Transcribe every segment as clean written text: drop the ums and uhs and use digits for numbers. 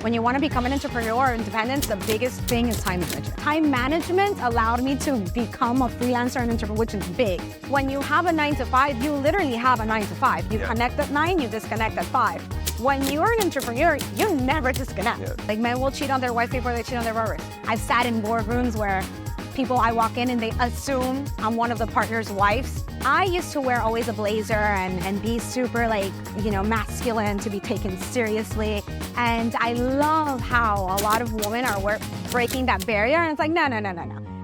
When you want to become an entrepreneur or independent, the biggest thing is time management. Time management allowed me to become a freelancer and entrepreneur, which is big. When you have a 9-to-5, you literally have a 9-to-5. You connect at 9, you disconnect at 5. When you're an entrepreneur, you never disconnect. Like, men will cheat on their wife before they cheat on their barber. I've sat in boardrooms where I walk in and they assume I'm one of the partner's wives. I used to wear always a blazer and be super masculine to be taken seriously. And I love how a lot of women are breaking that barrier. And it's like, no.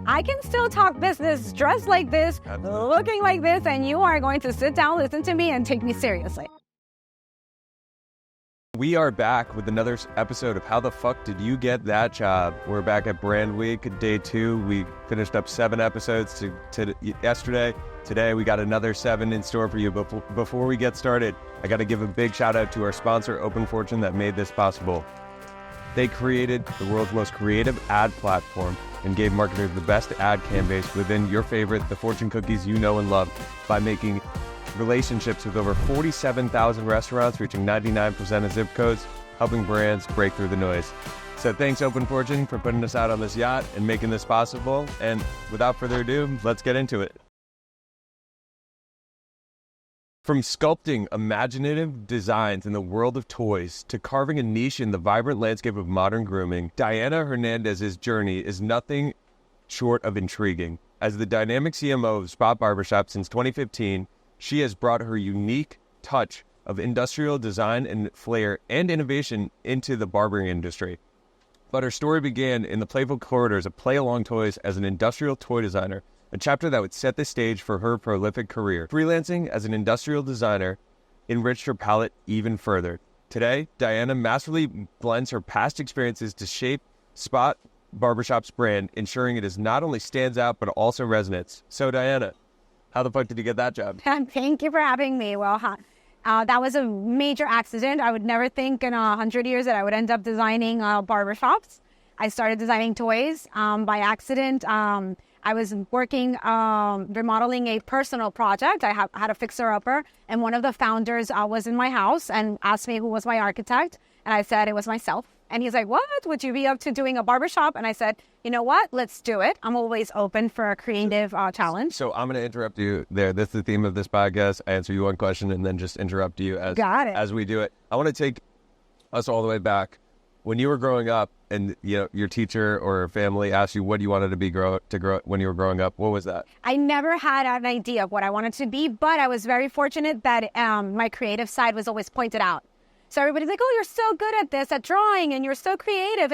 I can still talk business, dressed like this, looking like this, and you are going to sit down, listen to me, and take me seriously. We are back with another episode of How the Fuck Did You Get That Job? We're back at Brand Week, day 2. We finished up 7 episodes to yesterday. Today, we got another 7 in store for you. But before we get started, I got to give a big shout out to our sponsor, OpenFortune, that made this possible. They created the world's most creative ad platform and gave marketers the best ad campaigns within your favorite, the fortune cookies you know and love, by making relationships with over 47,000 restaurants, reaching 99% of zip codes, helping brands break through the noise. So thanks, OpenFortune, for putting us out on this yacht and making this possible. And without further ado, let's get into it. From sculpting imaginative designs in the world of toys to carving a niche in the vibrant landscape of modern grooming, Diana Hernandez's journey is nothing short of intriguing. As the dynamic CMO of Spot Barbershop since 2015, she has brought her unique touch of industrial design and flair and innovation into the barbering industry. But her story began in the playful corridors of play-along toys as an industrial toy designer, a chapter that would set the stage for her prolific career. Freelancing as an industrial designer enriched her palette even further. Today, Diana masterfully blends her past experiences to shape Spot Barbershop's brand, ensuring it not only stands out, but also resonates. So Diana, how the fuck did you get that job? Thank you for having me. Well, that was a major accident. I would never think in 100 years that I would end up designing barbershops. I started designing toys by accident. I was working, remodeling a personal project. I had a fixer-upper, and one of the founders was in my house and asked me who was my architect, and I said it was myself. And he's like, what? Would you be up to doing a barbershop? And I said, you know what? Let's do it. I'm always open for a creative challenge. So I'm going to interrupt you there. This is the theme of this podcast. I answer you one question and then just interrupt you as we do it. I want to take us all the way back. When you were growing up and your teacher or family asked you what you wanted to be when you were growing up, what was that? I never had an idea of what I wanted to be, but I was very fortunate that my creative side was always pointed out. So everybody's like, oh, you're so good at this, at drawing, and you're so creative,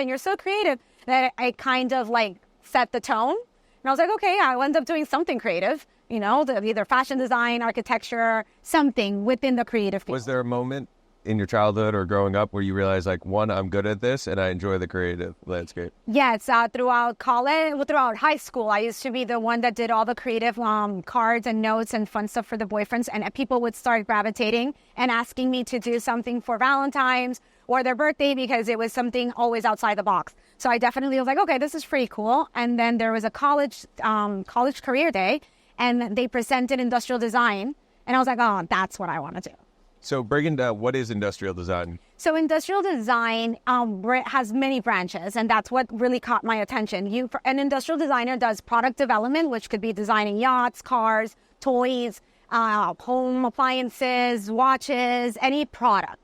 that I kind of set the tone. And I was like, okay, I'll end up doing something creative, either fashion design, architecture, something within the creative field. Was there a moment in your childhood or growing up where you realized, one, I'm good at this and I enjoy the creative landscape? Yes, throughout college, throughout high school, I used to be the one that did all the creative cards and notes and fun stuff for the boyfriends, and people would start gravitating and asking me to do something for Valentine's or their birthday because it was something always outside the box. So I definitely was like, okay, this is pretty cool. And then there was a college career day, and they presented industrial design, and I was like, oh, that's what I want to do. So breaking down, what is industrial design? So industrial design has many branches, and that's what really caught my attention. An industrial designer does product development, which could be designing yachts, cars, toys, home appliances, watches, any product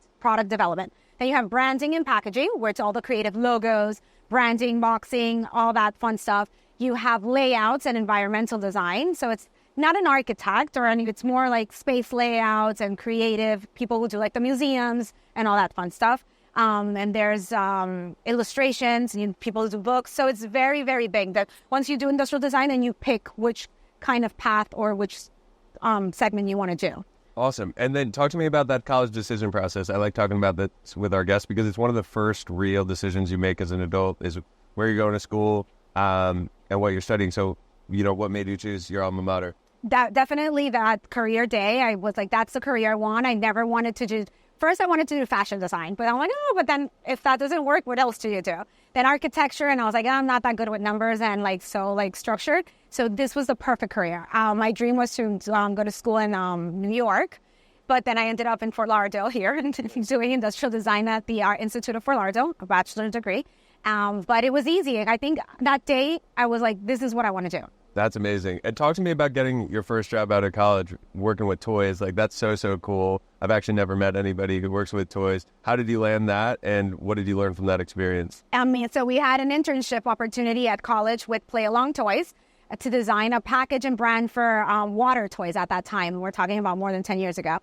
development. Then you have branding and packaging, where it's all the creative logos, branding, boxing, all that fun stuff. You have layouts and environmental design. So it's not an architect it's more like space layouts and creative people who do the museums and all that fun stuff. And there's illustrations and people who do books. So it's very, very big that once you do industrial design, then you pick which kind of path or which segment you want to do. Awesome. And then talk to me about that college decision process. I like talking about this with our guests because it's one of the first real decisions you make as an adult is where you're going to school and what you're studying. So, what made you choose your alma mater? Definitely that career day, I was like, that's the career I want. I never wanted to do, first I wanted to do fashion design, but I'm like, oh, but then if that doesn't work, what else do you do? Then architecture, and I was like, I'm not that good with numbers and structured. So this was the perfect career. My dream was to go to school in New York. But then I ended up in Fort Lauderdale here and doing industrial design at the Art Institute of Fort Lauderdale, a bachelor's degree. But it was easy. I think that day I was like, this is what I want to do. That's amazing. And talk to me about getting your first job out of college, working with toys. Like, that's so cool. I've actually never met anybody who works with toys. How did you land that, and what did you learn from that experience? So we had an internship opportunity at college with Play Along Toys to design a package and brand for water toys at that time. We're talking about more than 10 years ago.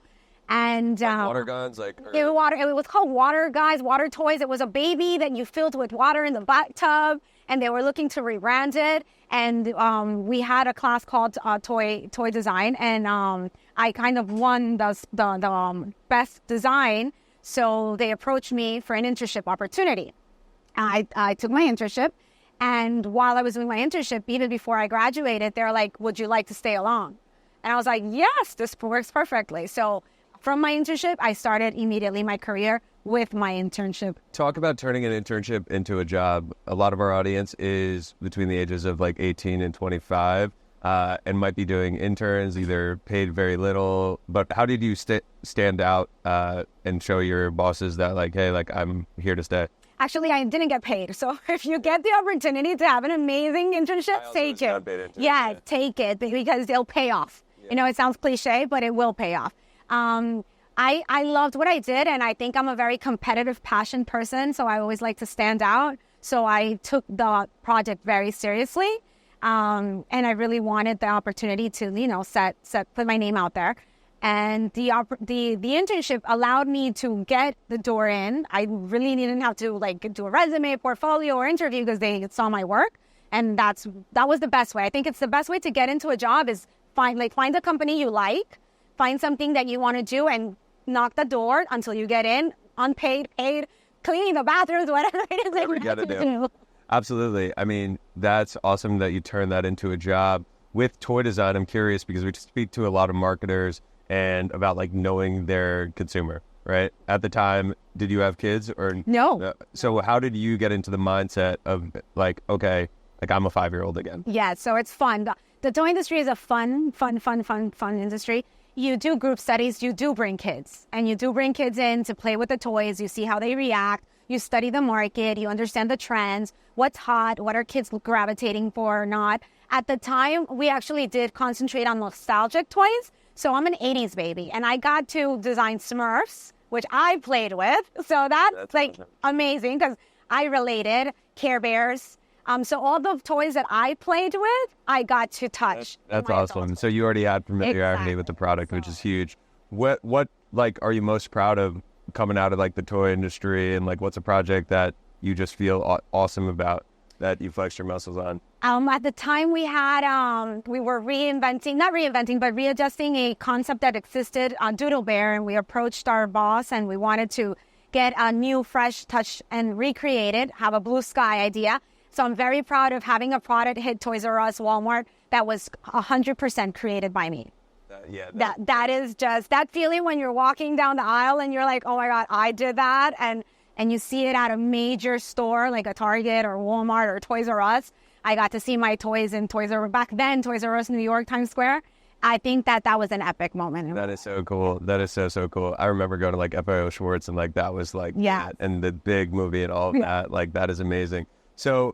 And like water guns, like it was called Water Guys, Water Toys. It was a baby that you filled with water in the bathtub, and they were looking to rebrand it. And we had a class called toy design, and I kind of won the best design. So they approached me for an internship opportunity. I took my internship, and while I was doing my internship, even before I graduated, they're like, "Would you like to stay along?" And I was like, "Yes, this works perfectly." So from my internship, I started immediately my career with my internship. Talk about turning an internship into a job. A lot of our audience is between the ages of like 18 and 25 and might be doing interns, either paid very little. But how did you stand out and show your bosses that like, hey, like I'm here to stay? Actually, I didn't get paid. So if you get the opportunity to have an amazing internship, take it. Yeah, take it because they'll pay off. Yeah. You know, it sounds cliche, but it will pay off. I loved what I did, and I think I'm a very competitive, passionate person, so I always like to stand out. So I took the project very seriously, and I really wanted the opportunity to, you know, put my name out there. And the internship allowed me to get the door in. I really didn't have to like do a resume, portfolio, or interview because they saw my work, and that was the best way. I think it's the best way to get into a job is find a company you like. Find something that you want to do and knock the door until you get in, unpaid, paid, cleaning the bathrooms, whatever it is that you got to do. Absolutely. I mean, that's awesome that you turn that into a job. With toy design, I'm curious because we speak to a lot of marketers and about like knowing their consumer, right? At the time, did you have kids or no? So how did you get into the mindset of like, okay, like I'm a 5-year-old again? Yeah, so it's fun. The toy industry is a fun industry. You do group studies, you do bring kids, and you do bring kids in to play with the toys. You see how they react. You study the market. You understand the trends, what's hot, what are kids gravitating for or not. At the time, we actually did concentrate on nostalgic toys. So I'm an 80s baby, and I got to design Smurfs, which I played with. So that's like awesome. Amazing because I related, Care Bears. So all the toys that I played with, I got to touch. That's awesome. So you already had familiarity with the product, which is huge. What like are you most proud of coming out of like the toy industry, and like what's a project that you just feel awesome about that you flexed your muscles on? At the time we were readjusting a concept that existed on Doodle Bear, and we approached our boss and we wanted to get a new fresh touch and recreate it, have a blue sky idea. So I'm very proud of having a product hit Toys R Us, Walmart that was 100% created by me. That is just that feeling when you're walking down the aisle and you're like, oh my God, I did that. And you see it at a major store like a Target or Walmart or Toys R Us. I got to see my toys in Toys R Us, back then, Toys R Us, New York, Times Square. I think that was an epic moment. That is so cool. That is so cool. I remember going to like FIO Schwartz and like that was like, and the big movie and all of that. Like that is amazing. So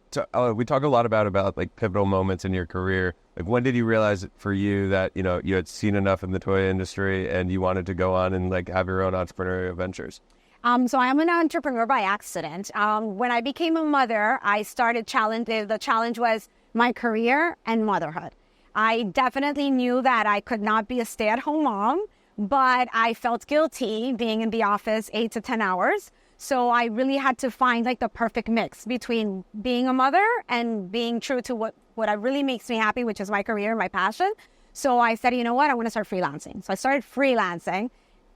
we talk a lot about like pivotal moments in your career. Like when did you realize for you that, you know, you had seen enough in the toy industry and you wanted to go on and like have your own entrepreneurial ventures? So I am an entrepreneur by accident. When I became a mother, I started the challenge was my career and motherhood. I definitely knew that I could not be a stay-at-home mom, but I felt guilty being in the office 8 to 10 hours. So I really had to find like the perfect mix between being a mother and being true to what really makes me happy, which is my career, my passion. So I said, you know what, I want to start freelancing. So I started freelancing.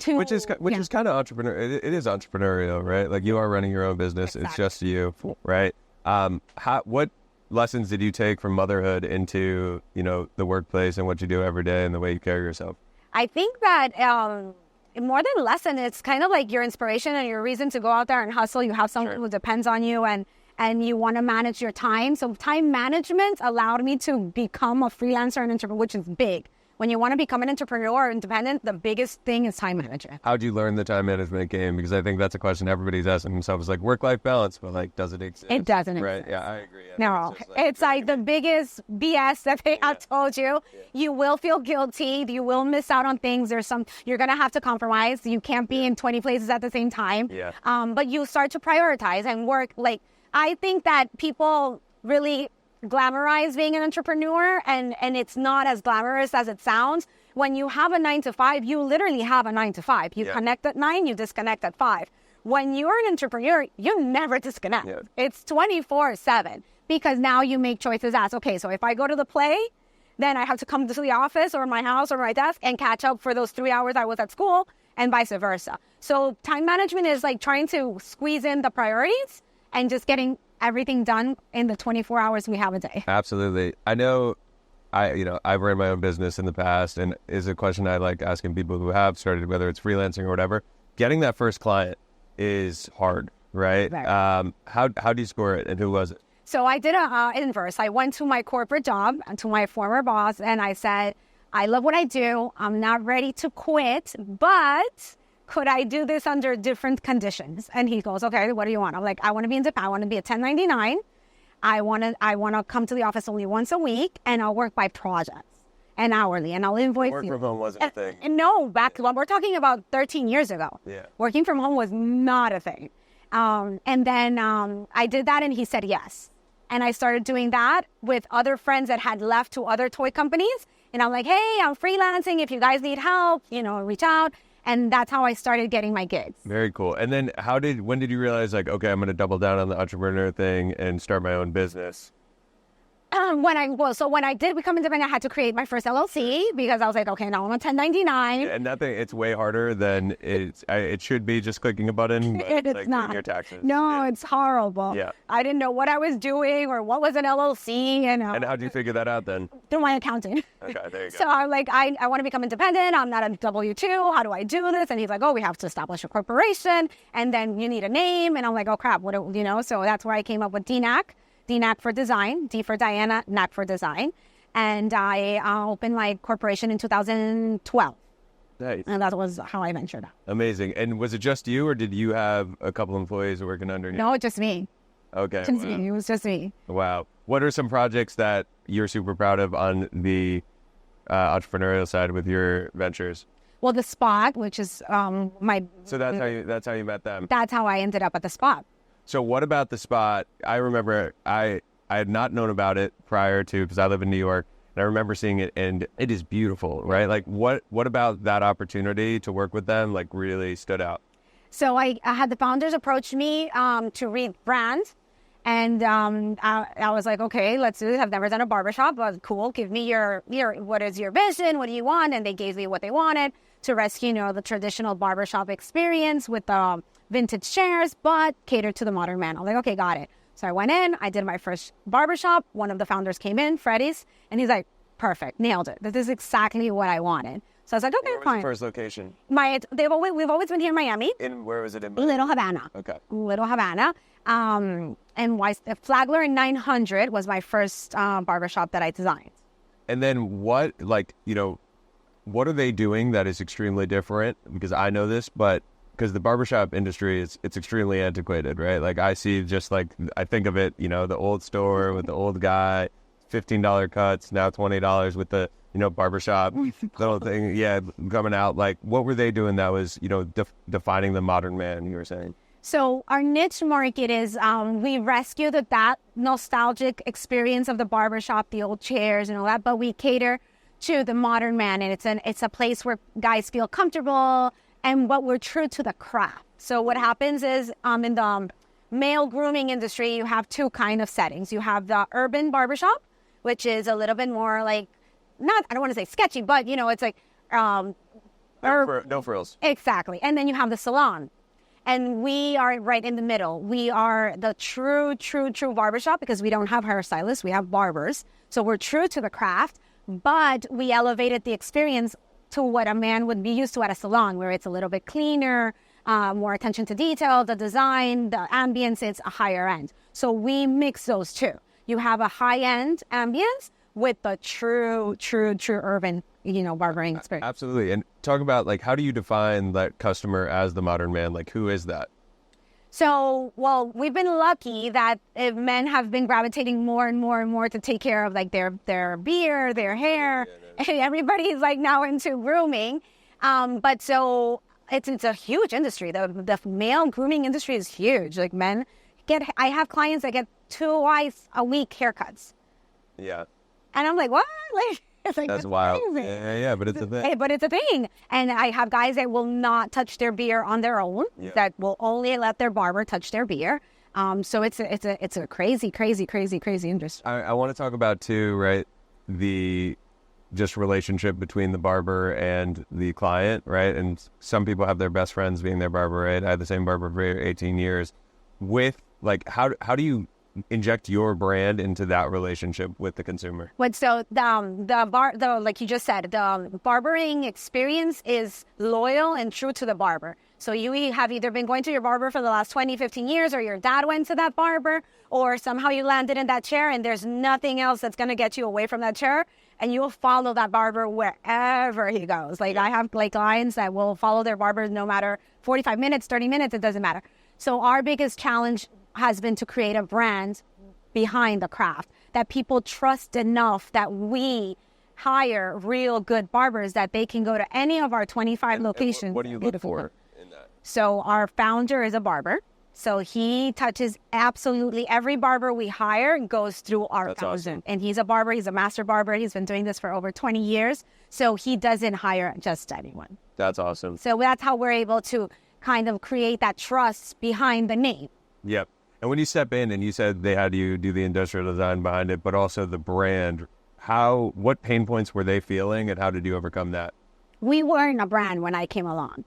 Which is kind of entrepreneurial. It is entrepreneurial, right? Like you are running your own business. Exactly. It's just you, right? What lessons did you take from motherhood into, you know, the workplace and what you do every day and the way you carry yourself? I think that more than a lesson, it's kind of like your inspiration and your reason to go out there and hustle. You have someone who depends on you and you want to manage your time. So time management allowed me to become a freelancer and entrepreneur, which is big. When you want to become an entrepreneur or independent, the biggest thing is time management. How'd you learn the time management game? Because I think that's a question everybody's asking themselves, like work-life balance, but like, does it exist? It doesn't right? exist. Yeah, I agree. No, it's like the biggest BS that they have told you. Yeah. You will feel guilty. You will miss out on things. You're going to have to compromise. You can't be in 20 places at the same time. Yeah. But you start to prioritize and work. Like, I think that people really glamorize being an entrepreneur, and it's not as glamorous as it sounds. When you have a 9-to-5, you literally have a 9-to-5. You connect at 9, you disconnect at 5. When you're an entrepreneur, you never disconnect. Yeah. It's 24/7 because now you make choices as, okay, so if I go to the play, then I have to come to the office or my house or my desk and catch up for those 3 hours I was at school and vice versa. So time management is like trying to squeeze in the priorities and just getting everything done in the 24 hours we have a day. Absolutely. I know I've ran my own business in the past, and is a question I like asking people who have started, whether it's freelancing or whatever. Getting that first client is hard, right? How do you score it, and who was it? So I did an inverse. I went to my corporate job and to my former boss, and I said, I love what I do. I'm not ready to quit, but could I do this under different conditions? And he goes, okay, what do you want? I'm like, I want to be independent. I want to be a 1099. I want to come to the office only once a week, and I'll work by projects and hourly, and I'll invoice you. Work from home wasn't a thing. And no, we're talking about 13 years ago. Yeah. Working from home was not a thing. And then I did that, and he said yes. And I started doing that with other friends that had left to other toy companies. And I'm like, hey, I'm freelancing. If you guys need help, reach out. And that's how I started getting my gigs. Very cool. And then when did you realize, like, okay, I'm going to double down on the entrepreneur thing and start my own business? When I did become independent, I had to create my first LLC because I was like, okay, now I'm on 1099. Yeah, and that thing, it's way harder than it should be just clicking a button. But it's like not. Doing your taxes. No, it's horrible. Yeah. I didn't know what I was doing or what was an LLC. And how did you figure that out then? Through my accountant. Okay, there you go. So I'm like, I want to become independent. I'm not a W-2. How do I do this? And he's like, oh, we have to establish a corporation. And then you need a name. And I'm like, oh, crap. So that's where I came up with DNAC. DNAC for design, D for Diana, NAC for design. And I opened my corporation in 2012. Nice. And that was how I ventured out. Amazing. And was it just you, or did you have a couple employees working under you? No, just me. Okay. Just me. It was just me. Wow. What are some projects that you're super proud of on the entrepreneurial side with your ventures? Well, the Spot, which is my... So that's how you met them? That's how I ended up at the Spot. So what about the Spot? I remember I had not known about it prior to, because I live in New York, and I remember seeing it, and it is beautiful, right? Like what about that opportunity to work with them like really stood out? So I had the founders approach me to rebrand, and I was like, okay, let's do this. I've never done a barbershop, but cool. Give me your what is your vision? What do you want? And they gave me what they wanted to rescue, the traditional barbershop experience with the vintage chairs, but catered to the modern man. I'm like, okay, got it. So I went in, I did my first barbershop. One of the founders came in, Freddie's, and he's like, perfect, nailed it. This is exactly what I wanted. So I was like, okay, fine. Where was the first location? We've always been here in Miami. Where was it in Miami? Little Havana. Okay. Little Havana. And Flagler in 900 was my first barbershop that I designed. And then what are they doing that is extremely different? Because I know this, but because the barbershop industry it's extremely antiquated, right? Like I see I think of it, the old store with the old guy, $15 cuts, now $20 with the, barbershop little thing, coming out. Like what were they doing that was, defining the modern man, you were saying? So our niche market is we rescue that nostalgic experience of the barbershop, the old chairs and all that, but we cater to the modern man, and it's a place where guys feel comfortable, but we're true to the craft. So what happens is in the male grooming industry, you have two kind of settings. You have the urban barbershop, which is a little bit more like, I don't want to say sketchy, but it's like no frills. Exactly. And then you have the salon. And we are right in the middle. We are the true barbershop because we don't have hairstylists. We have barbers. So we're true to the craft, but we elevated the experience to what a man would be used to at a salon, where it's a little bit cleaner, more attention to detail, the design, the ambience, it's a higher end. So we mix those two. You have a high-end ambience with the true urban, barbering experience. Absolutely. And talk about, like, how do you define that customer as the modern man? Like, who is that? So, well, we've been lucky that men have been gravitating more and more and more to take care of, like, their beard, their hair. And everybody's, like, now into grooming. But so it's a huge industry. The male grooming industry is huge. Like, I have clients that get twice a week haircuts. Yeah. And I'm like, what? Like, it's like, that's wild. Yeah, but it's a thing. But it's a thing. And I have guys that will not touch their beard on their own, that will only let their barber touch their beard. So it's a crazy industry. I want to talk about too, right? The just relationship between the barber and the client, right? And some people have their best friends being their barber, right? I had the same barber for 18 years. With, like, how do you inject your brand into that relationship with the consumer? So like you just said, the barbering experience is loyal and true to the barber. So you have either been going to your barber for the last 20, 15 years, or your dad went to that barber, or somehow you landed in that chair and there's nothing else that's going to get you away from that chair, and you'll follow that barber wherever he goes. Like, I have, like, clients that will follow their barbers no matter 45 minutes, 30 minutes, it doesn't matter. So our biggest challenge has been to create a brand behind the craft that people trust enough that we hire real good barbers that they can go to any of our 25 locations. And what do you look for in that? So our founder is a barber. So he touches absolutely every barber we hire goes through our founder. Awesome. And he's a barber. He's a master barber. He's been doing this for over 20 years. So he doesn't hire just anyone. That's awesome. So that's how we're able to kind of create that trust behind the name. Yep. And when you step in and you said they had you do the industrial design behind it, but also the brand, what pain points were they feeling and how did you overcome that? We weren't a brand when I came along.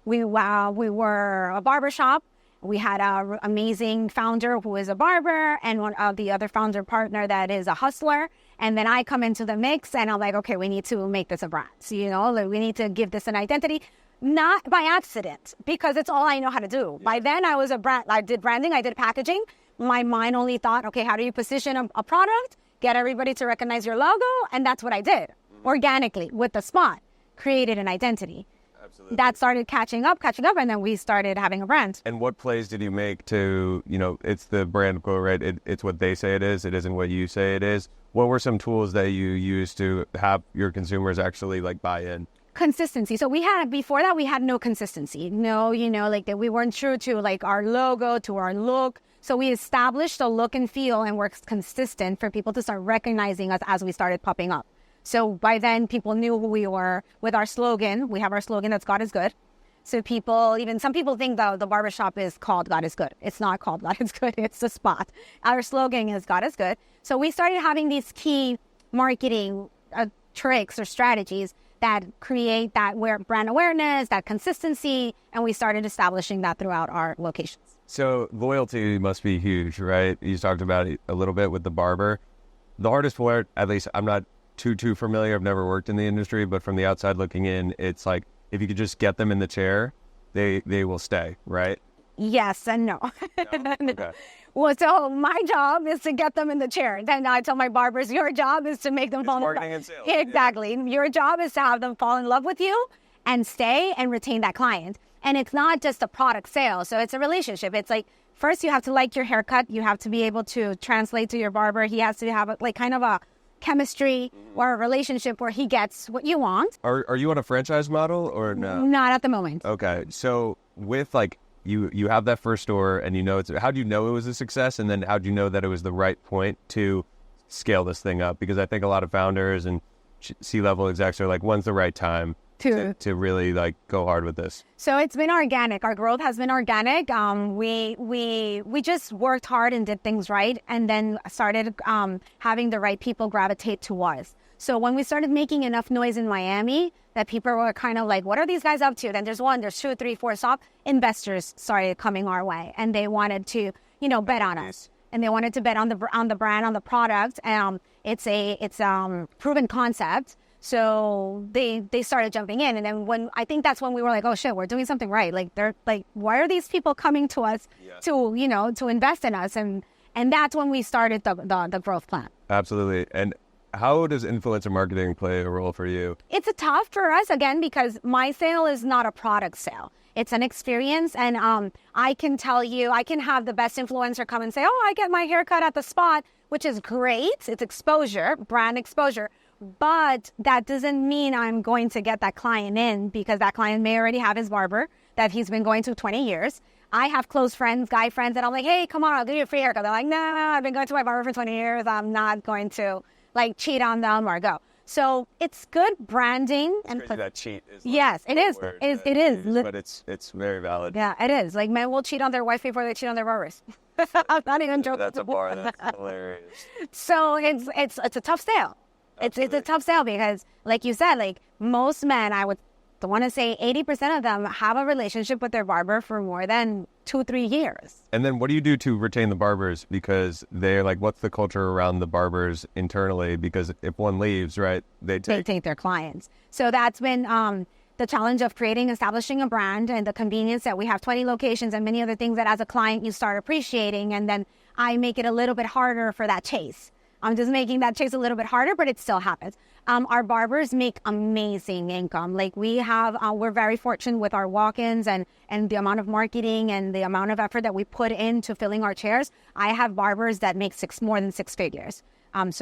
We were a barbershop. We had an amazing founder who is a barber and one of the other founder partner that is a hustler. And then I come into the mix and I'm like, okay, we need to make this a brand. So, like, we need to give this an identity. Not by accident, because it's all I know how to do. Yeah. By then, I was a brand. I did branding. I did packaging. My mind only thought, okay, how do you position a product, get everybody to recognize your logo? And that's what I did organically with the Spot, created an identity. Absolutely. That started catching up, and then we started having a brand. And what plays did you make to, it's the brand quote, right? It's what they say it is. It isn't what you say it is. What were some tools that you used to have your consumers actually, like, buy in? Consistency. So before that, we had no consistency. No, like, that we weren't true to, like, our logo, to our look. So we established a look and feel and were consistent for people to start recognizing us as we started popping up. So by then, people knew who we were with our slogan. We have our slogan that's God is good. So some people think the barbershop is called God is good. It's not called God is good. It's the Spot. Our slogan is God is good. So we started having these key marketing tricks or strategies that create that brand awareness, that consistency, and we started establishing that throughout our locations. So loyalty must be huge, right? You talked about it a little bit with the barber. The hardest part, at least I'm not too familiar, I've never worked in the industry, but from the outside looking in, it's like, if you could just get them in the chair, they will stay, right? Yes and no. No? Okay. Well, so my job is to get them in the chair. Then I tell my barbers, your job is to make them fall in love. Marketing and sales. Exactly. Yeah. Your job is to have them fall in love with you and stay and retain that client. And it's not just a product sale. So it's a relationship. It's like, first you have to like your haircut. You have to be able to translate to your barber. He has to have kind of a chemistry or a relationship where he gets what you want. Are you on a franchise model or no? Not at the moment. Okay. So with, like, you have that first store and how do you know it was a success, and then how do you know that it was the right point to scale this thing up? Because I think a lot of founders and C-level execs are like, when's the right time to really, like, go hard with this? So it's been organic. Our growth has been organic. We just worked hard and did things right, and then started having the right people gravitate to us. So when we started making enough noise in Miami that people were kind of like, what are these guys up to? Then there's 1, there's 2, 3, 4 stop. Investors started coming our way, and they wanted to, bet on us. And they wanted to bet on the brand, on the product. It's a proven concept. So they started jumping in. And then I think that's when we were like, oh shit, we're doing something right. Like, they're like, why are these people coming to us to invest in us? And that's when we started the growth plan. Absolutely. And how does influencer marketing play a role for you? It's a tough for us, again, because my sale is not a product sale. It's an experience. And I can tell you, I can have the best influencer come and say, oh, I get my haircut at the Spot, which is great. It's exposure, brand exposure. But that doesn't mean I'm going to get that client in, because that client may already have his barber that he's been going to 20 years. I have close friends, guy friends, that I'm like, hey, come on, I'll give you a free haircut. They're like, no, I've been going to my barber for 20 years. I'm not going to like cheat on them or go. So it's good branding. It's crazy that cheat is yes, it is. It is. But it's very valid. Yeah, it is. Like, men will cheat on their wife before they cheat on their barbers. I'm not even joking. That's a bar. That's hilarious. So it's a tough sale. It's a tough sale because, like you said, like most men, I would want to say 80% of them have a relationship with their barber for more than 2-3 years. And then what do you do to retain the barbers? Because they're like, what's the culture around the barbers internally? Because if one leaves, right, they take their clients. So that's been the challenge of establishing a brand, and the convenience that we have 20 locations and many other things that as a client you start appreciating. And then I make it a little bit harder for that chase. I'm just making that chase a little bit harder, but it still happens. Our barbers make amazing income. Like we're very fortunate with our walk-ins and the amount of marketing and the amount of effort that we put into filling our chairs. I have barbers that make more than 6 figures. If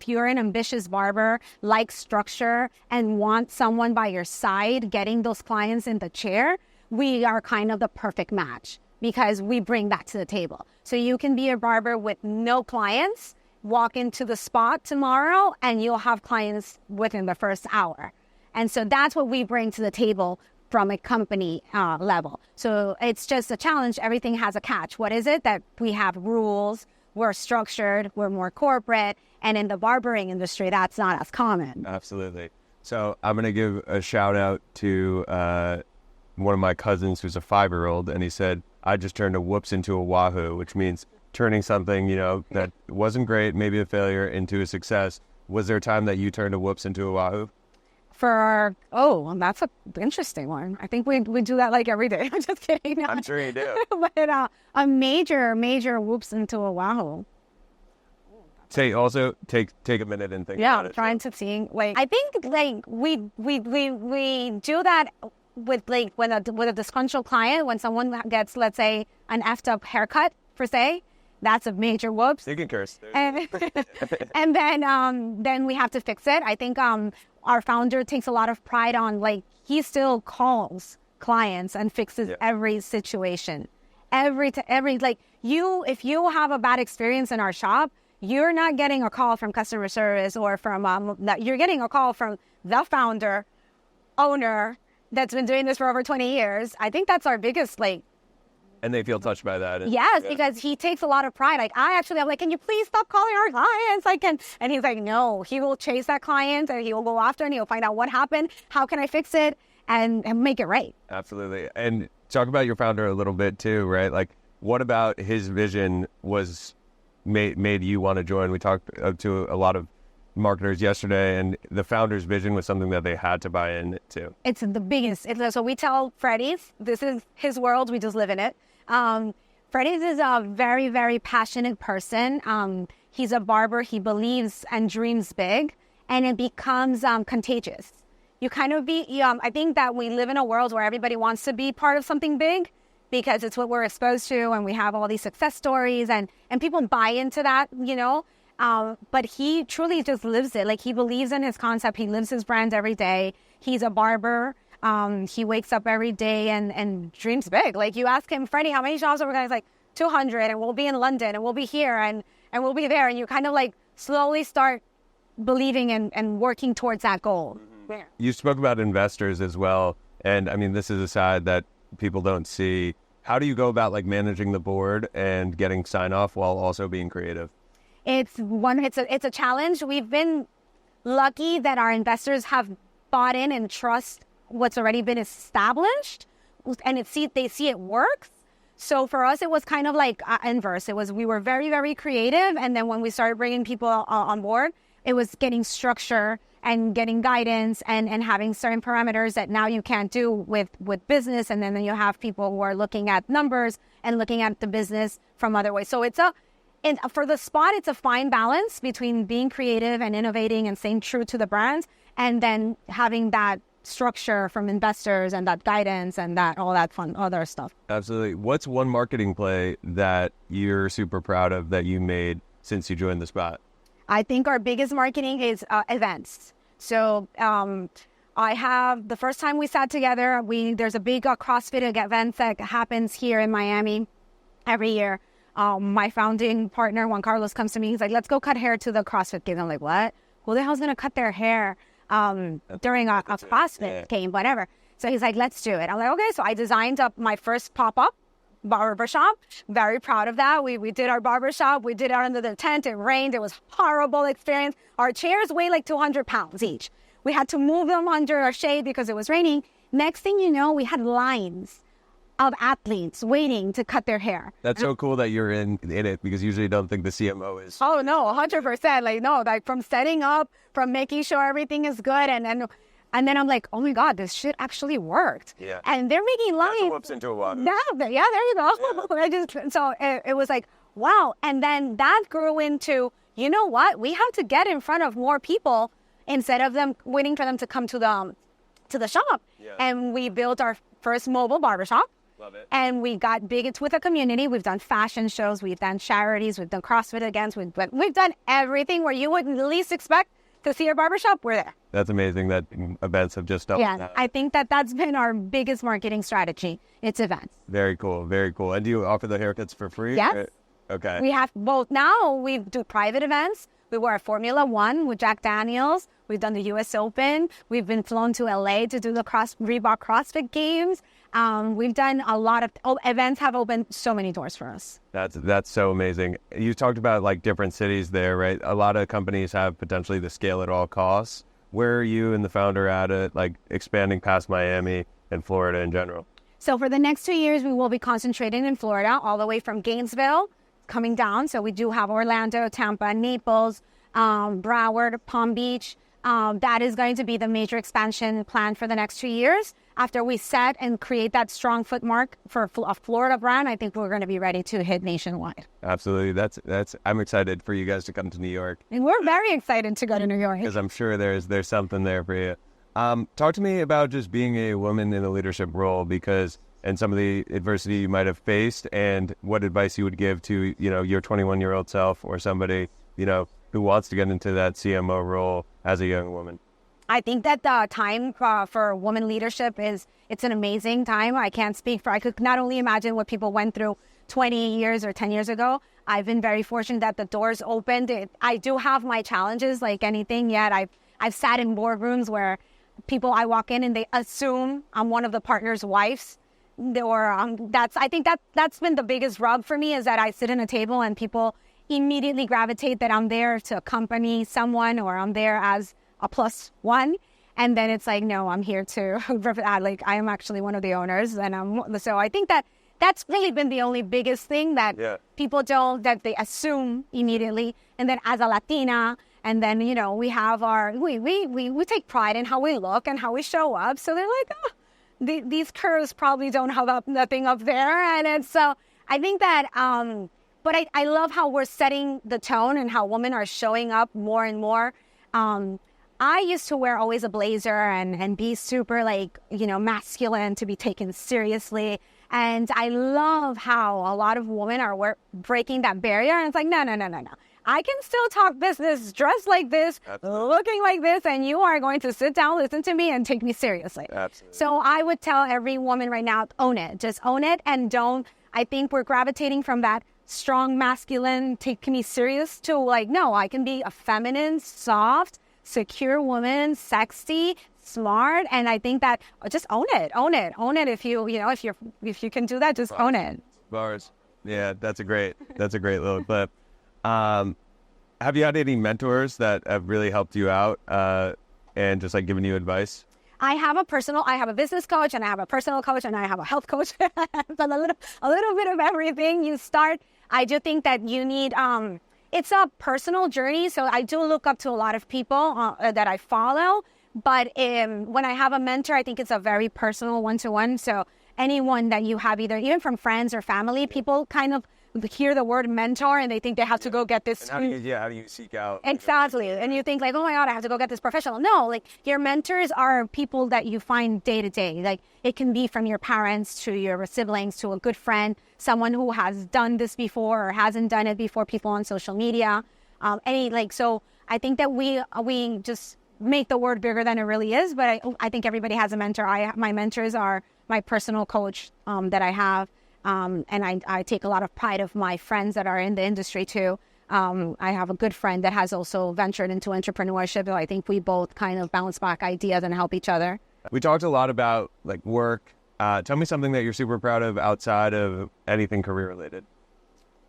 you're an ambitious barber, like structure, and want someone by your side getting those clients in the chair, we are kind of the perfect match, because we bring that to the table. So you can be a barber with no clients, walk into the Spot tomorrow, and you'll have clients within the first hour. And so that's what we bring to the table from a company level. So it's just a challenge. Everything has a catch. What is it? That we have rules, we're structured, we're more corporate, and in the barbering industry, that's not as common. Absolutely. So I'm going to give a shout out to one of my cousins who's a 5-year-old, and he said, I just turned a whoops into a wahoo, which means turning something, that wasn't great, maybe a failure, into a success. Was there a time that you turned a whoops into a wahoo? That's an interesting one. I think we do that like every day. I'm just kidding. I'm sure you do. But a major whoops into a wahoo. Take a minute and think about it. Yeah, I'm trying to think. I think we do that with with a disgruntled client. When someone gets, let's say, an effed up haircut per se, that's a major whoops. You can curse. And then we have to fix it. I think our founder takes a lot of pride on, he still calls clients and fixes every situation. If you have a bad experience in our shop, you're not getting a call from customer service or from you're getting a call from the founder, owner, that's been doing this for over 20 years. I think that's our biggest, And they feel touched by that. Yes, because he takes a lot of pride. I'm like, can you please stop calling our clients? And he's like, no, he will chase that client, and he will go after, and he'll find out what happened. How can I fix it and make it right? Absolutely. And talk about your founder a little bit too, right? What about his vision made you want to join? We talked to a lot of marketers yesterday, and the founder's vision was something that they had to buy into. It's the biggest. So we tell Freddie's, this is his world, we just live in it. Freddie's is a very, very passionate person. He's a barber. He believes and dreams big, and it becomes contagious. You kind of I think that we live in a world where everybody wants to be part of something big, because it's what we're exposed to, and we have all these success stories, and people buy into that, but he truly just lives it. He believes in his concept. He lives his brand every day. He's a barber. He wakes up every day and dreams big. You ask him, Freddie, how many shops are we going to? He's like, 200, and we'll be in London, and we'll be here, and we'll be there. And you kind of slowly start believing and working towards that goal. Mm-hmm. You spoke about investors as well. And I mean, this is a side that people don't see. How do you go about managing the board and getting sign off while also being creative? It's a challenge. We've been lucky that our investors have bought in and trust what's already been established, and they see it works. So for us, it was kind of inverse. We were very, very creative, and then when we started bringing people on board, it was getting structure and getting guidance and having certain parameters that now you can't do with business, and then you have people who are looking at numbers and looking at the business from other ways. So And for the Spot, it's a fine balance between being creative and innovating and staying true to the brand, and then having that structure from investors and that guidance and that all that fun other stuff. Absolutely. What's one marketing play that you're super proud of that you made since you joined the Spot? I think our biggest marketing is events. So I have, the first time we sat together, there's a big CrossFit event that happens here in Miami every year. My founding partner, Juan Carlos, comes to me. He's like, let's go cut hair to the CrossFit game. I'm like, what? Who the hell's going to cut their hair during a CrossFit game, whatever? So he's like, let's do it. I'm like, okay. So I designed up my first pop-up barbershop. Very proud of that. We did our barbershop. We did it under the tent. It rained. It was a horrible experience. Our chairs weigh like 200 pounds each. We had to move them under our shade because it was raining. Next thing you know, we had lines of athletes waiting to cut their hair. That's so cool that you're in it, because usually you don't think the CMO is. Oh, no, 100%. Like, no, like from setting up, from making sure everything is good. And then I'm like, oh my God, this shit actually worked. Yeah. And they're making lines. That's whoops into a water. Yeah, there you go. Yeah. So it was like, wow. And then that grew into, you know what? We have to get in front of more people instead of them waiting for them to come to the shop. Yeah. And we built our first mobile barbershop. Love it. And we got big. It's with a community. We've done fashion shows. We've done charities. We've done CrossFit events. We've done everything where you would least expect to see a barbershop. We're there. That's amazing that events have just doubled. Yeah, I think that's been our biggest marketing strategy. It's events. Very cool. Very cool. And do you offer the haircuts for free? Yes. Okay. We have both. Now we do private events. We were at Formula One with Jack Daniels. We've done the U.S. Open. We've been flown to L.A. to do the Reebok CrossFit Games. We've done a lot of events. Have opened so many doors for us. That's so amazing. You talked about like different cities there, right? A lot of companies have potentially the scale at all costs. Where are you and the founder at it, like expanding past Miami and Florida in general? So for the next 2 years, we will be concentrating in Florida, all the way from Gainesville coming down. So we do have Orlando, Tampa, Naples, Broward, Palm Beach. That is going to be the major expansion plan for the next 2 years. After we set and create that strong footmark for a Florida brand, I think we're going to be ready to hit nationwide. Absolutely. That's. I'm excited for you guys to come to New York. And we're very excited to go to New York. Because I'm sure there's something there for you. Talk to me about just being a woman in a leadership role, and some of the adversity you might have faced, and what advice you would give to, your 21-year-old self, or somebody, who wants to get into that CMO role as a young woman. I think that the time for women leadership it's an amazing time. I could not only imagine what people went through 20 years or 10 years ago. I've been very fortunate that the doors opened. I do have my challenges like anything, yet I've sat in boardrooms where I walk in and they assume I'm one of the partner's wives. I think that's been the biggest rub for me, is that I sit in a table and people immediately gravitate that I'm there to accompany someone, or I'm there as a plus one. And then it's like, no, I'm here to, like, I am actually one of the owners. So I think that's really been the only biggest thing that people that they assume immediately. And then as a Latina, and then, we have we take pride in how we look and how we show up. So they're like, these curves probably don't have nothing up there. And so I think that, but I love how we're setting the tone and how women are showing up more and more. I used to wear always a blazer and be super masculine, to be taken seriously. And I love how a lot of women are breaking that barrier. And it's like, no. I can still talk business, dressed like this, Absolutely. Looking like this, and you are going to sit down, listen to me, and take me seriously. Absolutely. So I would tell every woman right now, own it. Just own it, and I think we're gravitating from that strong masculine, take me serious, to no, I can be a feminine, soft, secure woman, sexy, smart. And I think that just own it. If you can do that, just own it. Bars. Yeah, that's a great little clip. Have you had any mentors that have really helped you out and just given you advice? I have a business coach, and I have a personal coach, and I have a health coach. a little bit of everything. I do think that you need, it's a personal journey. So I do look up to a lot of people that I follow. But when I have a mentor, I think it's a very personal one-to-one. So anyone that you have, even from friends or family, people kind of hear the word mentor and they think they have to go get this. How do you seek out? Exactly. And you think like, oh my God, I have to go get this professional. No, like your mentors are people that you find day to day. Like it can be from your parents to your siblings to a good friend, someone who has done this before or hasn't done it before, people on social media. So I think that we just make the word bigger than it really is. But I think everybody has a mentor. My mentors are my personal coach that I have. And I take a lot of pride of my friends that are in the industry too. I have a good friend that has also ventured into entrepreneurship. So I think we both kind of bounce back ideas and help each other. We talked a lot about like work. Tell me something that you're super proud of outside of anything career related.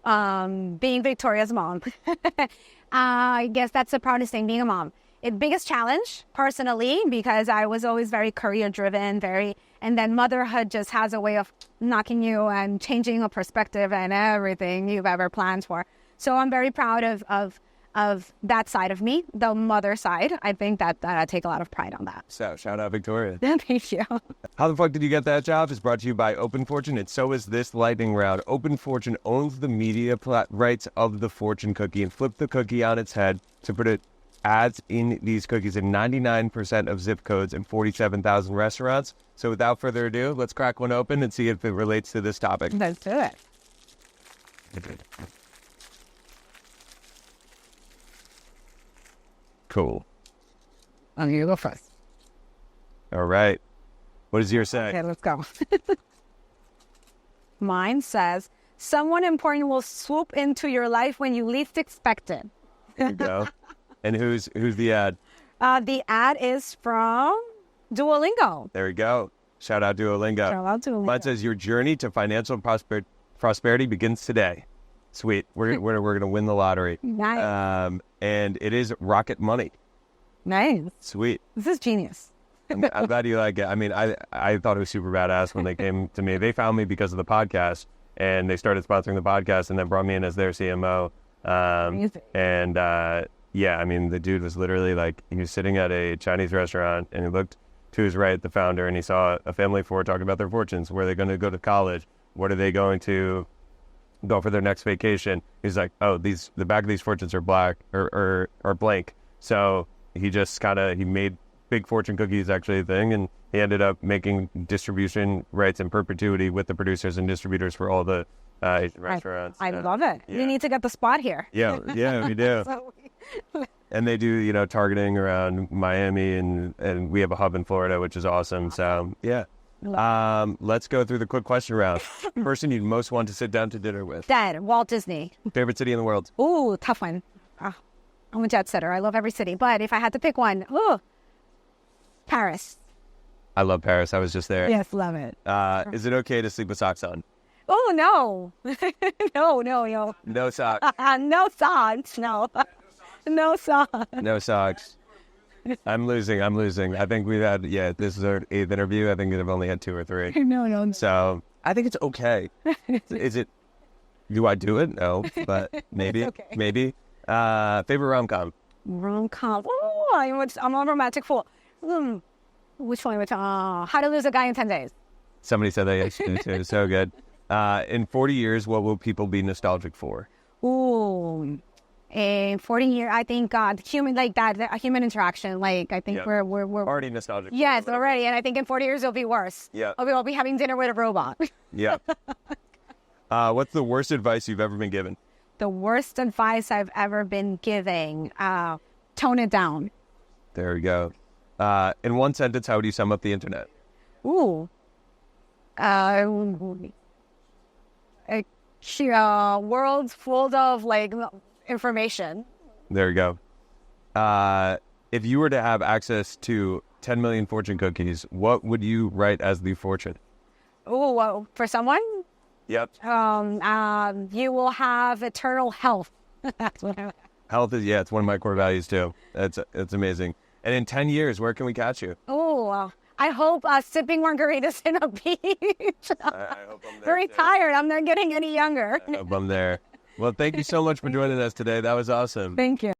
Being Victoria's mom. I guess that's the proudest thing, being a mom. Biggest challenge personally, because I was always very career driven, and then motherhood just has a way of knocking you and changing a perspective and everything you've ever planned for. So I'm very proud of that side of me, the mother side. I think that I take a lot of pride on that. So shout out Victoria. Thank you. How the fuck did you get that job? Is brought to you by OpenFortune, and so is this lightning round. OpenFortune owns the media rights of the fortune cookie and flipped the cookie on its head to put it ads in these cookies in 99% of zip codes and 47,000 restaurants. So without further ado, let's crack one open and see if it relates to this topic. Let's do it. Cool. You go first. All right. What does yours say? Okay, let's go. Mine says, someone important will swoop into your life when you least expect it. There you go. And who's the ad? The ad is from Duolingo. There we go. Shout out Duolingo. Shout out Duolingo. Mine says your journey to financial prosperity begins today. Sweet. We're gonna win the lottery. Nice. And it is Rocket Money. Nice. Sweet. This is genius. I'm glad you like it. I mean, I thought it was super badass when they came to me. They found me because of the podcast, and they started sponsoring the podcast, and then brought me in as their CMO. Yeah, I mean, the dude was literally like, he was sitting at a Chinese restaurant and he looked to his right, the founder, and he saw a family of four talking about their fortunes. Where are they going to go to college? What are they going to go for their next vacation? He's like, oh, the back of these fortunes are black or blank. So he just he made big fortune cookies actually a thing, and he ended up making distribution rights in perpetuity with the producers and distributors for all the Asian restaurants. I love it. Yeah. You need to get the spot here. Yeah, we do. And they do, targeting around Miami, and we have a hub in Florida, which is awesome. So, yeah. Let's go through the quick question round. Person you'd most want to sit down to dinner with? Dad, Walt Disney. Favorite city in the world? Ooh, tough one. I'm a jet setter. I love every city. But if I had to pick one, Paris. I love Paris. I was just there. Yes, love it. Is it okay to sleep with socks on? Oh, no. No. No socks. No socks. No. No socks. No socks. I'm losing. I think we've had, this is our 8th interview. I think we've only had 2 or 3. No. So I think it's okay. Is it, do I do it? No, but maybe. Okay. Maybe. Favorite rom-com? Rom-com. Oh, I'm a romantic fool. Which one? How to Lose a Guy in 10 Days. Somebody said that yesterday too. So good. In 40 years, what will people be nostalgic for? Ooh. In 40 years, I think human human interaction. Like I think we're already nostalgic. Yes, already. And I think in 40 years it'll be worse. Yeah. I'll be having dinner with a robot. Yeah. What's the worst advice you've ever been given? The worst advice I've ever been giving. Tone it down. There we go. In one sentence, how would you sum up the internet? Ooh. World full of information. There you go. If you were to have access to 10 million fortune cookies, what would you write as the fortune? Oh, for someone? Yep. You will have eternal health. That's what I. Health is, it's one of my core values too. It's amazing. And in 10 years, where can we catch you? Oh, I hope sipping margaritas in a beach. I hope I'm there. Very tired. I'm not getting any younger. I hope I'm there. Well, thank you so much for joining us today. That was awesome. Thank you.